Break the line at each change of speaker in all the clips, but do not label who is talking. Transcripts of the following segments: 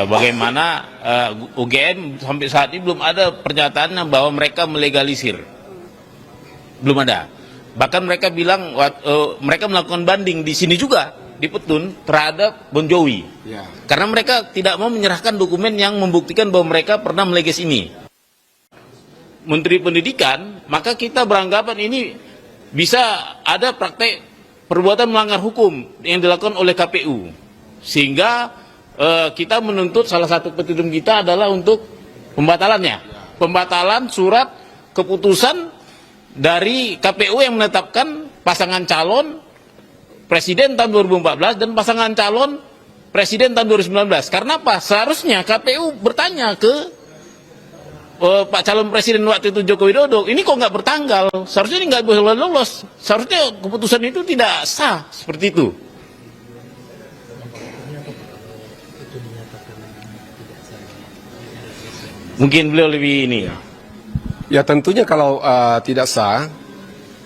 bagaimana UGM sampai saat ini belum ada pernyataan bahwa mereka melegalisir, belum ada. Bahkan mereka bilang mereka melakukan banding di sini juga di Petun terhadap Bon Jovi, karena mereka tidak mau menyerahkan dokumen yang membuktikan bahwa mereka pernah meleges ini. Menteri Pendidikan, maka kita beranggapan ini bisa ada praktek perbuatan melanggar hukum yang dilakukan oleh KPU, sehingga kita menuntut salah satu petitum kita adalah untuk pembatalannya, pembatalan surat keputusan dari KPU yang menetapkan pasangan calon presiden tahun 2014 dan pasangan calon presiden tahun 2019. Karena apa? Seharusnya KPU bertanya ke Pak calon presiden waktu itu Joko Widodo, ini kok nggak bertanggal? Seharusnya ini nggak boleh lolos. Seharusnya keputusan itu tidak sah seperti itu. Mungkin beliau lebih ini.
Ya tentunya kalau tidak sah,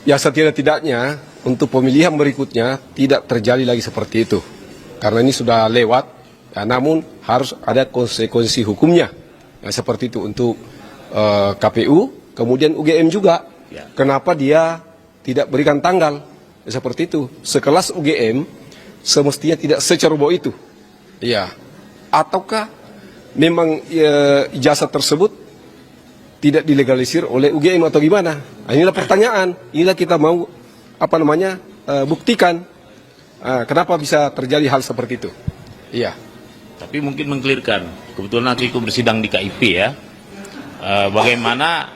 ya setidak-tidaknya untuk pemilihan berikutnya tidak terjadi lagi seperti itu. Karena ini sudah lewat, ya, namun harus ada konsekuensi hukumnya. Ya, seperti itu untuk KPU, kemudian UGM juga.
Ya.
Kenapa dia tidak berikan tanggal? Ya, seperti itu. Sekelas UGM semestinya tidak seceroboh itu. Ya. Ataukah memang ijazah tersebut tidak dilegalisir oleh UGM atau gimana? Nah, inilah pertanyaan. Inilah kita mau buktikan kenapa bisa terjadi hal seperti itu. Iya.
Tapi mungkin mengklirkan. Kebetulan aku ikut bersidang di KIP ya. Bagaimana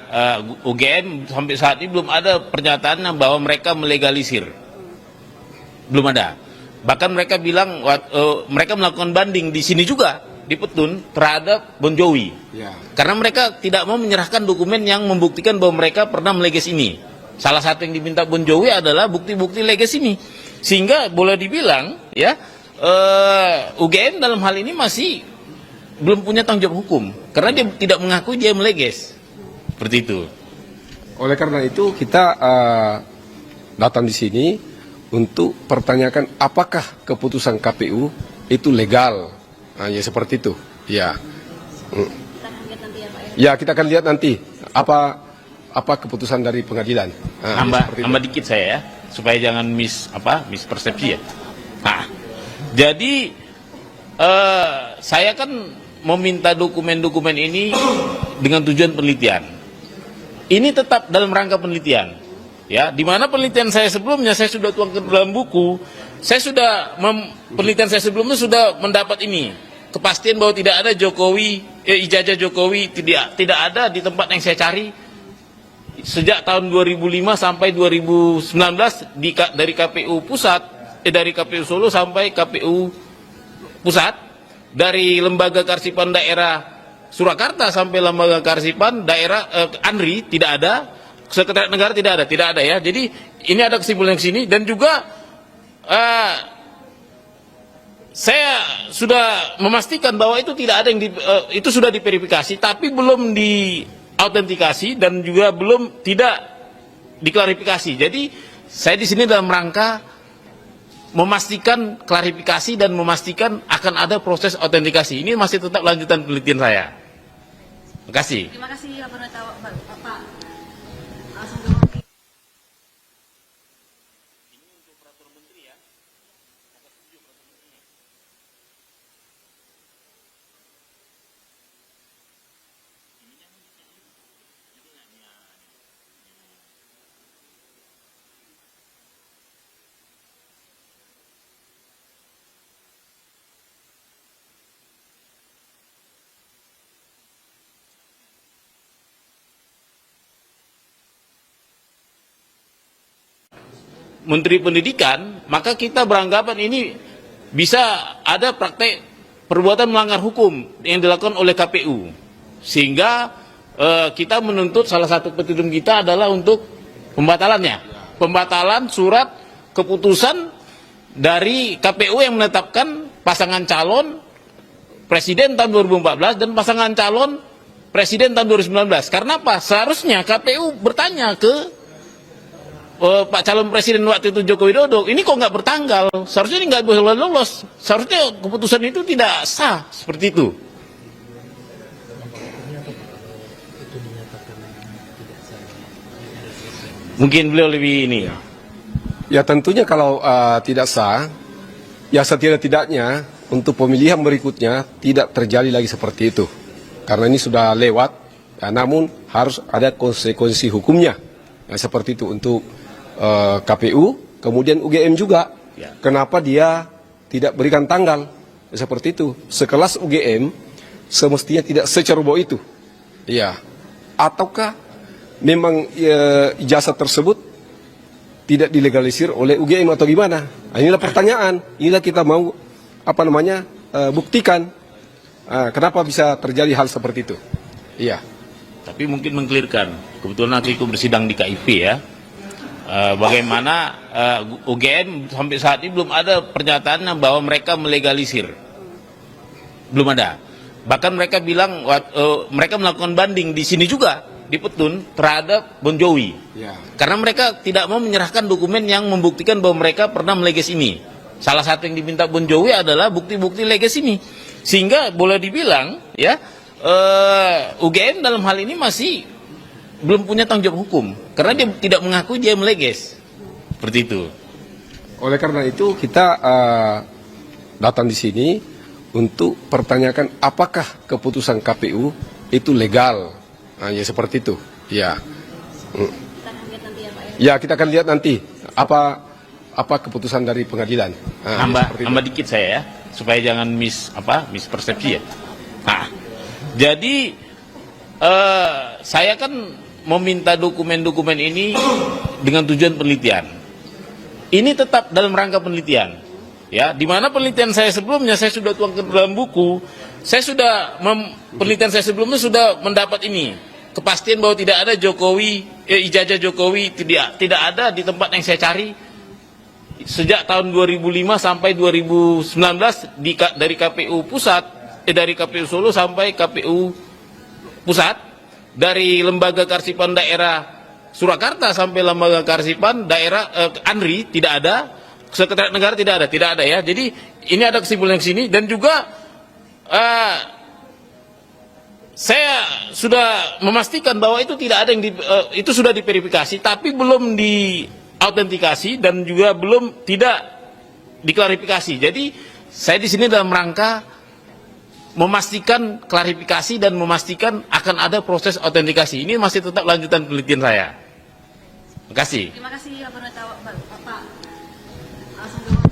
UGM sampai saat ini belum ada pernyataan bahwa mereka melegalisir. Belum ada. Bahkan mereka bilang mereka melakukan banding di sini juga di Petun terhadap Bon Jovi, karena mereka tidak mau menyerahkan dokumen yang membuktikan bahwa mereka pernah meleges ini. Salah satu yang diminta Bon Jovi adalah bukti-bukti leges ini, sehingga boleh dibilang ya UGM dalam hal ini masih belum punya tanggung jawab hukum karena dia tidak mengakui dia meleges, seperti itu.
Oleh karena itu kita datang di sini untuk pertanyakan apakah keputusan KPU itu legal. Nah, ya seperti itu. Ya.
Kita akan lihat nanti ya Pak.
Ya, kita akan lihat nanti apa keputusan dari pengadilan. Nah,
Tambah dikit saya ya, supaya jangan mispersepsi ya. Nah, jadi saya kan meminta dokumen-dokumen ini dengan tujuan penelitian. Ini tetap dalam rangka penelitian. Ya, di mana penelitian saya sebelumnya saya sudah tuangkan dalam buku. Saya sudah penelitian saya sebelumnya sudah mendapat ini kepastian bahwa tidak ada ijazah Jokowi tidak ada di tempat yang saya cari sejak tahun 2005 sampai 2019 dari KPU pusat dari KPU Solo sampai KPU pusat, dari lembaga kearsipan daerah Surakarta sampai lembaga kearsipan daerah Andri tidak ada, sekretariat negara tidak ada ya. Jadi ini ada kesimpulan di sini dan juga saya sudah memastikan bahwa itu tidak ada yang itu sudah diverifikasi tapi belum diautentikasi dan juga tidak diklarifikasi. Jadi saya di sini dalam rangka memastikan klarifikasi dan memastikan akan ada proses autentikasi. Ini masih tetap lanjutan penelitian saya. Terima kasih.
Terima kasih Bapak. Langsung ke
Menteri Pendidikan, maka kita beranggapan ini bisa ada praktek perbuatan melanggar hukum yang dilakukan oleh KPU, sehingga kita menuntut salah satu petitum kita adalah untuk pembatalannya, pembatalan surat keputusan dari KPU yang menetapkan pasangan calon presiden tahun 2014 dan pasangan calon presiden tahun 2019. Karena apa? Seharusnya KPU bertanya ke Pak calon presiden waktu itu Joko Widodo, ini kok nggak bertanggal? Seharusnya ini nggak boleh lolos. Seharusnya keputusan itu tidak sah seperti itu. Mungkin beliau lebih ini.
Ya tentunya kalau tidak sah, ya setidak-tidaknya untuk pemilihan berikutnya tidak terjadi lagi seperti itu. Karena ini sudah lewat, ya, namun harus ada konsekuensi hukumnya. Ya, seperti itu untuk KPU, kemudian UGM juga.
Ya.
Kenapa dia tidak berikan tanggal? Ya, seperti itu. Sekelas UGM semestinya tidak seceroboh itu. Ya. Ataukah memang ijazah tersebut tidak dilegalisir oleh UGM atau gimana? Nah, inilah pertanyaan. Inilah kita mau buktikan. Kenapa bisa terjadi hal seperti itu? Iya.
Tapi mungkin mengklirkan. Kebetulan aku ikut bersidang di KIP ya. Bagaimana UGM sampai saat ini belum ada pernyataannya bahwa mereka melegalisir. Belum ada. Bahkan mereka bilang mereka melakukan banding di sini juga, di Petun, terhadap Bon Jovi.
Ya.
Karena mereka tidak mau menyerahkan dokumen yang membuktikan bahwa mereka pernah meleges ini. Salah satu yang diminta Bon Jovi adalah bukti-bukti leges ini. Sehingga boleh dibilang ya UGM dalam hal ini masih belum punya tanggung jawab hukum. Karena dia tidak mengakui dia meleges. Seperti itu.
Oleh karena itu kita datang di sini untuk pertanyakan apakah keputusan KPU itu legal. Nah, ya seperti itu. Ya.
Kita akan lihat nanti ya Pak ya.
Ya, kita akan lihat nanti apa keputusan dari pengadilan. Nah,
Tambah dikit saya ya, supaya jangan mispersepsi ya. Nah, jadi saya kan meminta dokumen-dokumen ini dengan tujuan penelitian. Ini tetap dalam rangka penelitian. Ya, di mana penelitian saya sebelumnya saya sudah tuangkan dalam buku. Saya sudah penelitian saya sebelumnya sudah mendapat ini kepastian bahwa tidak ada ijazah Jokowi tidak ada di tempat yang saya cari sejak tahun 2005 sampai 2019 dari KPU pusat dari KPU Solo sampai KPU pusat, dari lembaga kearsipan daerah Surakarta sampai lembaga kearsipan daerah ANRI tidak ada, Sekretariat Negara tidak ada ya. Jadi ini ada kesimpulan di sini dan juga saya sudah memastikan bahwa itu tidak ada yang itu sudah diverifikasi tapi belum diautentikasi dan juga tidak diklarifikasi. Jadi saya di sini dalam rangka memastikan klarifikasi dan memastikan akan ada proses autentikasi. Ini masih tetap lanjutan penelitian saya. Terima kasih.
Terima kasih Bapak. Langsung jawab.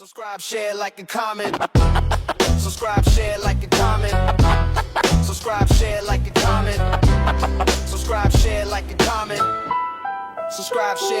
Subscribe, share, like, and comment. Subscribe, share, like, and comment. Subscribe, share, like, and comment. Subscribe, share, like, and comment. Subscribe, share.